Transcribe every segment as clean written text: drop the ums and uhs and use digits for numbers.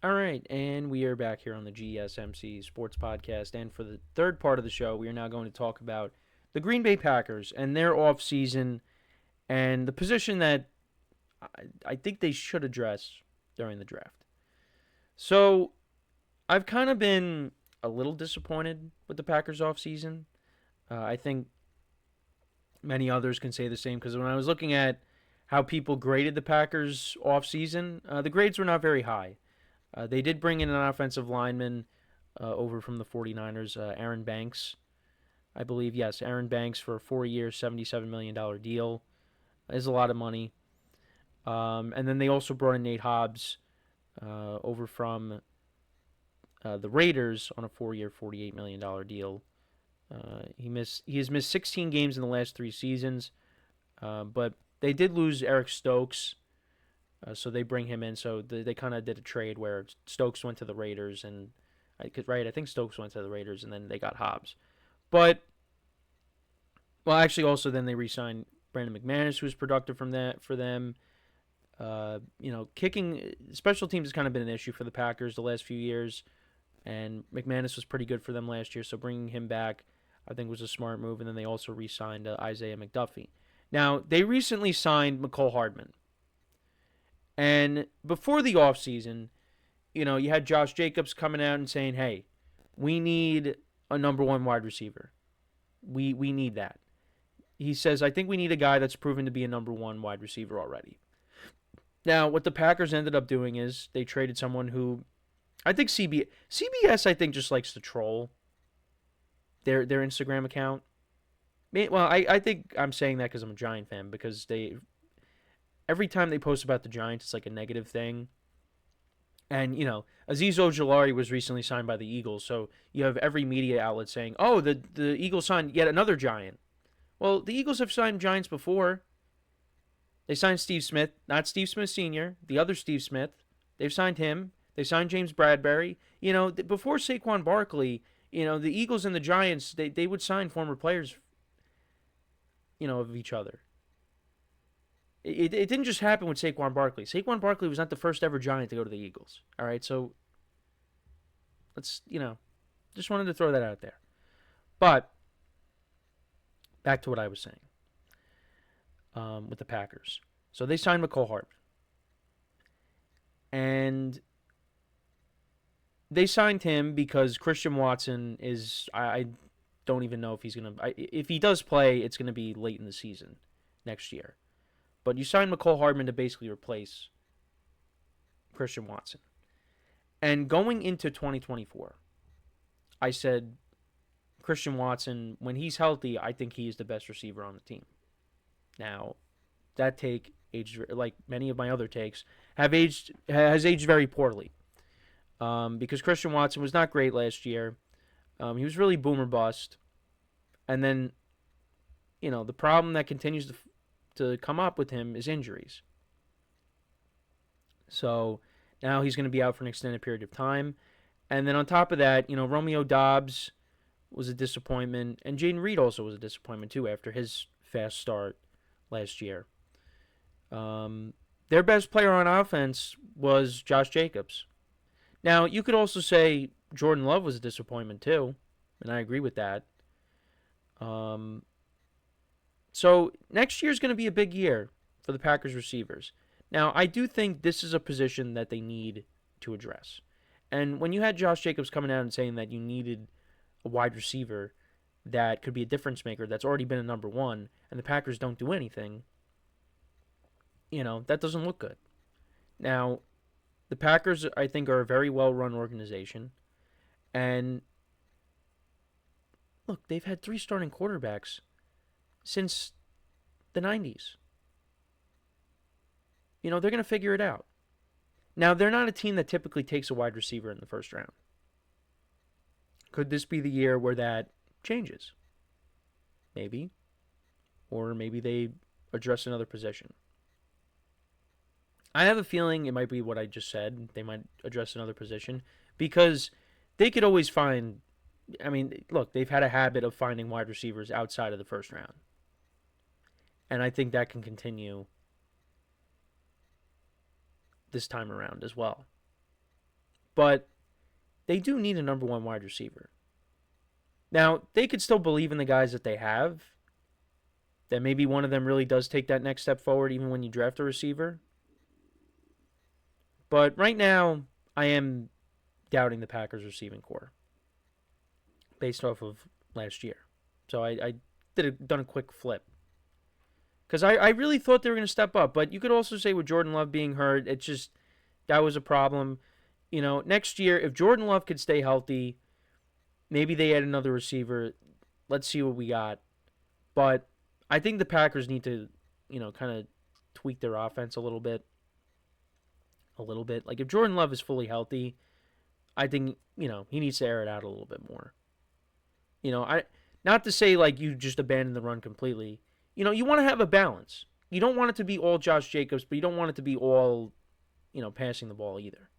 All right, and we are back here on the GSMC Sports Podcast. And for the third part of the show, we are now going to talk about the Green Bay Packers and their offseason and the position that I think they should address during the draft. So I've kind of been a little disappointed with the Packers offseason. I think many others can say the same because when I was looking at how people graded the Packers offseason, the grades were not very high. They did bring in an offensive lineman over from the 49ers, Aaron Banks, I believe. Yes, Aaron Banks for a 4-year, $77 million deal is a lot of money. And then they also brought in Nate Hobbs over from the Raiders on a 4-year, $48 million deal. He has missed 16 games in the last 3 seasons, but they did lose Eric Stokes, so they bring him in. So they kind of did a trade where Stokes went to the Raiders, and I think Stokes went to the Raiders, and then they got Hobbs. But actually, also then they re-signed Brandon McManus, who was productive from that for them. Kicking special teams has kind of been an issue for the Packers the last few years, and McManus was pretty good for them last year. So bringing him back, I think, was a smart move. And then they also re-signed Isaiah McDuffie. Now they recently signed McCole Hardman. And before the offseason, you had Josh Jacobs coming out and saying, hey, we need a number one wide receiver. We need that. He says, I think we need a guy that's proven to be a number one wide receiver already. Now, what the Packers ended up doing is they traded someone who I think CBS I think just likes to troll their Instagram account. Well, I think I'm saying that because I'm a Giant fan, because every time they post about the Giants, it's like a negative thing. And, Azeez Ojulari was recently signed by the Eagles, so you have every media outlet saying, oh, the Eagles signed yet another Giant. Well, the Eagles have signed Giants before. They signed Steve Smith, not Steve Smith Sr., the other Steve Smith. They've signed him. They signed James Bradbury. Before Saquon Barkley, the Eagles and the Giants, they would sign former players, of each other. It didn't just happen with Saquon Barkley. Saquon Barkley was not the first ever Giant to go to the Eagles. All right, so let's, just wanted to throw that out there. But back to what I was saying with the Packers. So they signed McCole Hardman. And they signed him because Christian Watson is, I don't even know if he's going to, if he does play, it's going to be late in the season next year. But you signed McCole Hardman to basically replace Christian Watson. And going into 2024, I said Christian Watson, when he's healthy, I think he is the best receiver on the team. Now, that take aged, like many of my other takes, has aged very poorly. Because Christian Watson was not great last year. He was really boomer bust. And then, the problem that continues to come up with him is injuries. So now he's going to be out for an extended period of time. And then on top of that, Romeo Doubs was a disappointment. And Jaden Reed also was a disappointment too after his fast start last year. Their best player on offense was Josh Jacobs. Now, you could also say Jordan Love was a disappointment too, and I agree with that. So next year is going to be a big year for the Packers receivers. Now, I do think this is a position that they need to address. And when you had Josh Jacobs coming out and saying that you needed a wide receiver that could be a difference maker that's already been a number one, and the Packers don't do anything, that doesn't look good. Now, the Packers, I think, are a very well-run organization. And, look, they've had 3 starting quarterbacks since the 90s. They're going to figure it out. Now, they're not a team that typically takes a wide receiver in the first round. Could this be the year where that changes? Maybe. Or maybe they address another position. I have a feeling it might be what I just said. They might address another position because they could always find. I mean, look, they've had a habit of finding wide receivers outside of the first round. And I think that can continue this time around as well. but they do need a number one wide receiver. Now, they could still believe in the guys that they have, that maybe one of them really does take that next step forward even when you draft a receiver. But right now, I am doubting the Packers receiving core based off of last year. So I done a quick flip. Because I really thought they were going to step up. But you could also say with Jordan Love being hurt, it's just that was a problem. Next year, if Jordan Love could stay healthy, maybe they add another receiver. Let's see what we got. But I think the Packers need to, kind of tweak their offense a little bit. Like if Jordan Love is fully healthy, I think, he needs to air it out a little bit more. I not to say like you just abandon the run completely. You want to have a balance. You don't want it to be all Josh Jacobs, but you don't want it to be all, passing the ball either.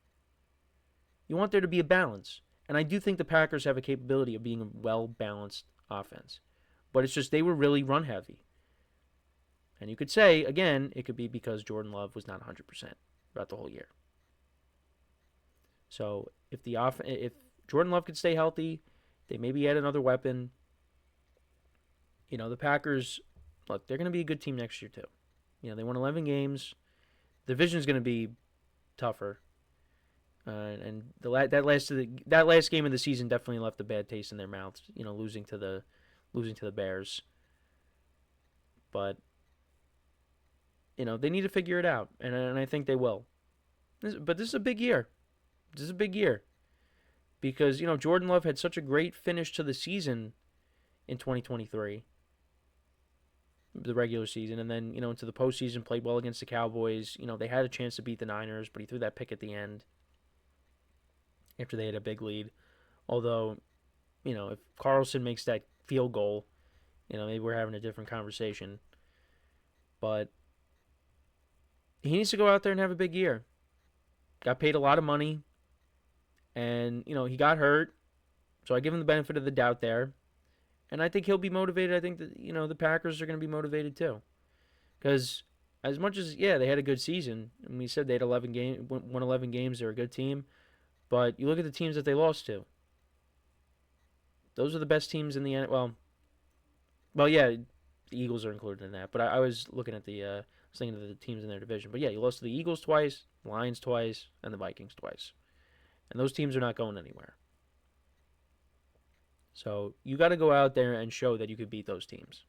You want there to be a balance. And I do think the Packers have a capability of being a well-balanced offense. But it's just they were really run heavy. And you could say, again, it could be because Jordan Love was not 100% throughout the whole year. So if Jordan Love could stay healthy, they maybe add another weapon. The Packers, look, they're going to be a good team next year too. They won 11 games. The division is going to be tougher. And that last game of the season definitely left a bad taste in their mouths. Losing to the Bears. But they need to figure it out, and I think they will. But this is a big year. Because Jordan Love had such a great finish to the season in 2023, the regular season, and then into the postseason, played well against the Cowboys. They had a chance to beat the Niners, but he threw that pick at the end after they had a big lead. Although, if Carlson makes that field goal, maybe we're having a different conversation. But he needs to go out there and have a big year. Got paid a lot of money, and he got hurt, so I give him the benefit of the doubt there. And I think he'll be motivated. I think that the Packers are going to be motivated too, because as much as they had a good season, and we said they had won 11 games, they're a good team. But you look at the teams that they lost to. Those are the best teams in the NFL. Well, yeah, the Eagles are included in that. But I was looking at thinking of the teams in their division. But yeah, you lost to the Eagles twice, the Lions twice, and the Vikings twice. And those teams are not going anywhere. So you got to go out there and show that you could beat those teams.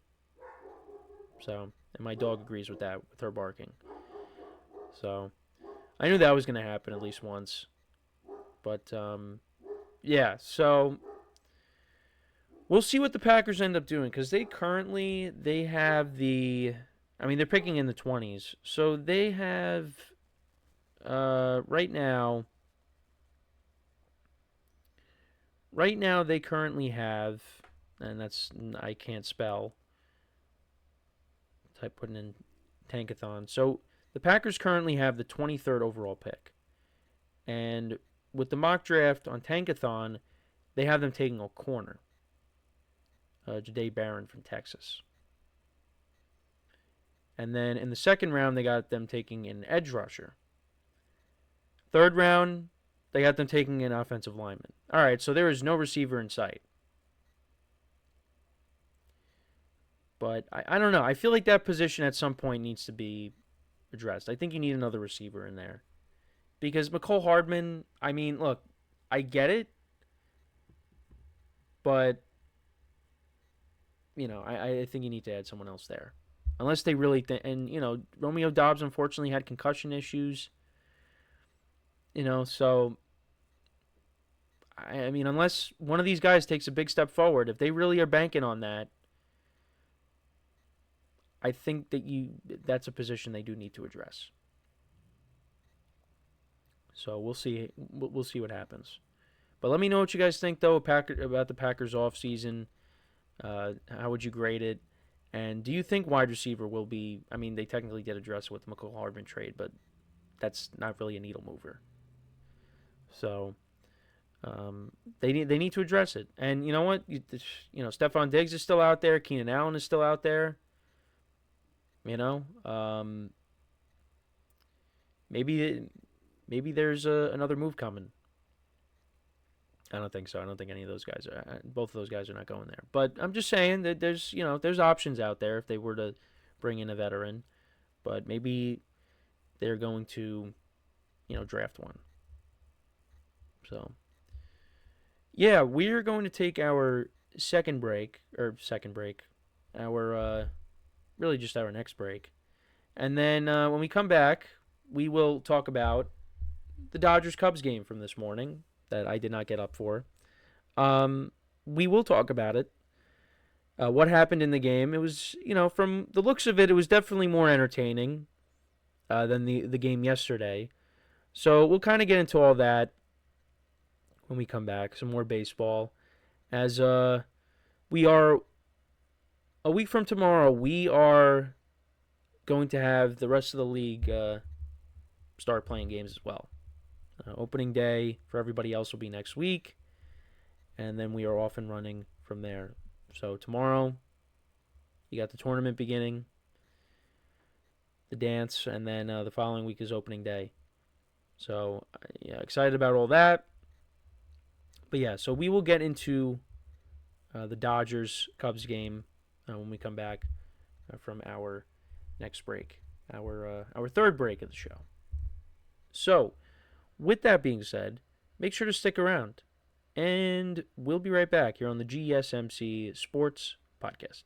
So, and my dog agrees with that, with her barking. So, I knew that was going to happen at least once. But, yeah, so we'll see what the Packers end up doing, because they have they're picking in the 20s. So they have, right now they currently have, and I can't spell, type putting in Tankathon. So the Packers currently have the 23rd overall pick. And with the mock draft on Tankathon, they have them taking a corner. Jahdae Barron from Texas. And then in the second round, they got them taking an edge rusher. Third round, they got them taking an offensive lineman. All right, so there is no receiver in sight. But I don't know. I feel like that position at some point needs to be addressed. I think you need another receiver in there. Because Mecole Hardman, look, I get it. But, I think you need to add someone else there. Unless they really and Romeo Doubs unfortunately had concussion issues. So unless one of these guys takes a big step forward, if they really are banking on that, I think that's a position they do need to address. So we'll see what happens. But let me know what you guys think though about the Packers offseason. How would you grade it? And do you think wide receiver will be? They technically did address it with the Mecole Hardman trade, but that's not really a needle mover. So they need to address it. And you know what? Stephon Diggs is still out there. Keenan Allen is still out there. Maybe there's another move coming. I don't think so. I don't think any of those guys are. Both of those guys are not going there. But I'm just saying that there's options out there if they were to bring in a veteran. But maybe they're going to draft one. So yeah, we're going to take our second break, our really just our next break, and then when we come back, we will talk about the Dodgers Cubs game from this morning that I did not get up for. Um, we will talk about it. What happened in the game? It was, from the looks of it, it was definitely more entertaining than the game yesterday. So we'll kind of get into all that when we come back. Some more baseball, as we are a week from tomorrow. We are going to have the rest of the league start playing games as well. Opening day for everybody else will be next week, and then we are off and running from there. So tomorrow, you got the tournament beginning, the dance, and then the following week is opening day. So yeah, excited about all that. But yeah, so we will get into the Dodgers Cubs game when we come back from our next break, our third break of the show. So, with that being said, make sure to stick around, and we'll be right back here on the GSMC Sports Podcast.